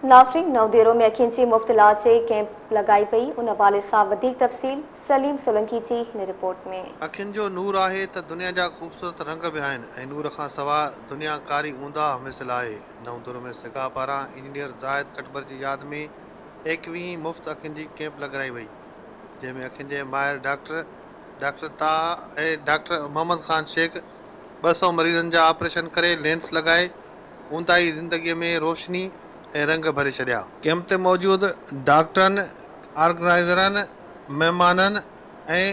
नाज़रीन, नवदेरो में अखियुनि जी मुफ़्त इलाज जे कैंप लगाई पई। उन हवाले सां वधीक तफ़सील सलीम सोलंकी जी हिन रिपोर्ट में। अखियुनि जो नूर आहे त दुनिया जा ख़ूबसूरत रंग बि आहिनि ऐं नूर खां सवाइ दुनिया कारी ऊंदा मिसल आहे। नवदेरो में सिगा पारां इंजीनियर ज़ाहिद कटबर जी यादि में 21वीं मुफ़्त अखियुनि जी कैंप लॻाई वई, जंहिंमें अखियुनि जे माहिर डॉक्टर ताह ऐं डॉक्टर मोहम्मद ख़ान शेख 200 मरीज़नि जा ऑपरेशन करे लेंस लॻाए ऊंदाही ज़िंदगीअ में रोशनी ऐं रंग भरे छॾिया। कैंप ते मौजूदु डॉक्टरनि, ऑर्गेनाइज़रनि, महिमाननि ऐं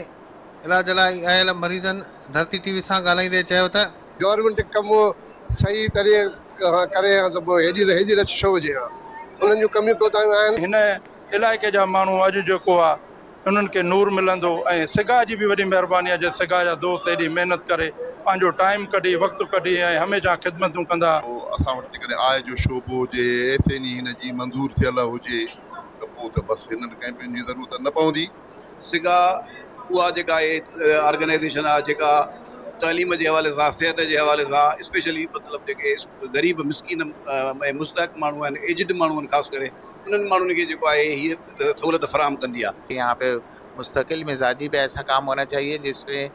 इलाज लाइ आयल मरीज़नि धरती टीवी सां ॻाल्हाईंदे चयो त गवर्नमेंट कमु सही तरीक़े खां करे त पोइ हेॾी रश छो हुजे हा। उन्हनि जूं कमियूं कोताहियूं आहिनि। हिन इलाइक़े जा माण्हू अॼु जेको आहे उन्हनि खे नूर मिलंदो ऐं सिगा जी बि वॾी महिरबानी आहे। जे सिगा जा दोस्त एॾी महिनत करे पंहिंजो टाइम कढी वक़्तु कढी ऐं हमेशह ख़िदमतूं कंदा। असां वटि जेकॾहिं आय जो शोबो हुजे, एसएनी हिन जी मंज़ूर थियल हुजे त पोइ त बसि हिननि कैंपियुनि जी ज़रूरत न पवंदी। सिगा उहा जेका आहे ऑर्गेनाइज़ेशन आहे जेका तालीम जे हवाले सां, सिहत जे हवाले सां, स्पेशली मतिलबु जेके ग़रीब मिसकिन ऐं मुस्तहक माण्हू आहिनि, एजड माण्हू आहिनि, ख़ासि करे उन्हनि माण्हुनि खे जेको आहे हीअ सहूलियत फराहम कंदी आहे। यहाँ पे मुस्तकिल मिजाजी पे ऐसा काम होना चाहिए जिसमें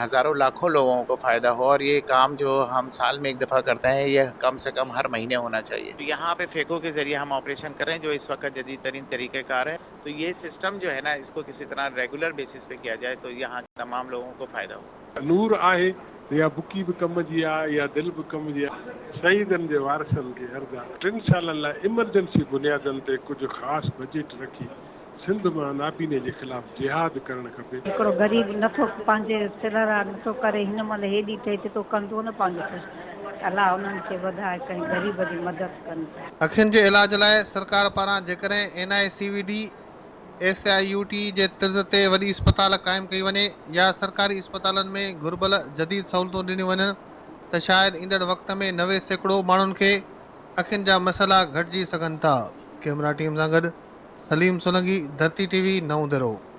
हज़ारों लाखों लोगों को फ़ायदा हो, और ये काम जो हम साल में एक दफ़ा करते हैं ये कम से कम हर महीने होना चाहिए। तो यहाँ पे फेको के जरिए हम ऑपरेशन कर रहे हैं जो इस वक्त जदीद तरीन तरीक़ेकार है। तो ये सिस्टम जो है ना, इसको किसी तरह रेगुलर बेसिस पे किया जाए तो यहाँ तमाम लोगों को फ़ायदा हो। नूर आहे या बुकी भी कम जी आहे या दिल भी कम जी आहे। शहीदनि जे वारसनि खे अर्ज़ा 3 सालनि लाइ इमरजेंसी बुनियादनि ते कुझु ख़ासि बजट रखी सिंध मां नाबीने जे ख़िलाफ़ जिहाद करणु खपे। हिकिड़ो ग़रीब नथो पंहिंजे सिलरा नथो करे, हिन महिल हेॾी थिए थो कंदो न पंहिंजो। अलाह उन्हनि खे वधाए कहीं ग़रीब जी मदद कनि। अखियुनि जे इलाज लाइ सरकार पारां जेकॾहिं NICVD SIUT जे तर्ज़ ते वॾी अस्पताल क़ाइमु कई वञे या सरकारी अस्पतालनि में घुर्बल जदीद सहूलियतूं ॾिनियूं वञनि त शायदि ईंदड़ वक़्त में 90% माण्हुनि खे अखियुनि जा मसइला घटिजी सघनि था। कैमरा टीम सां गॾु सलीम सोलंकी, धरती टीवी, नवदेरो।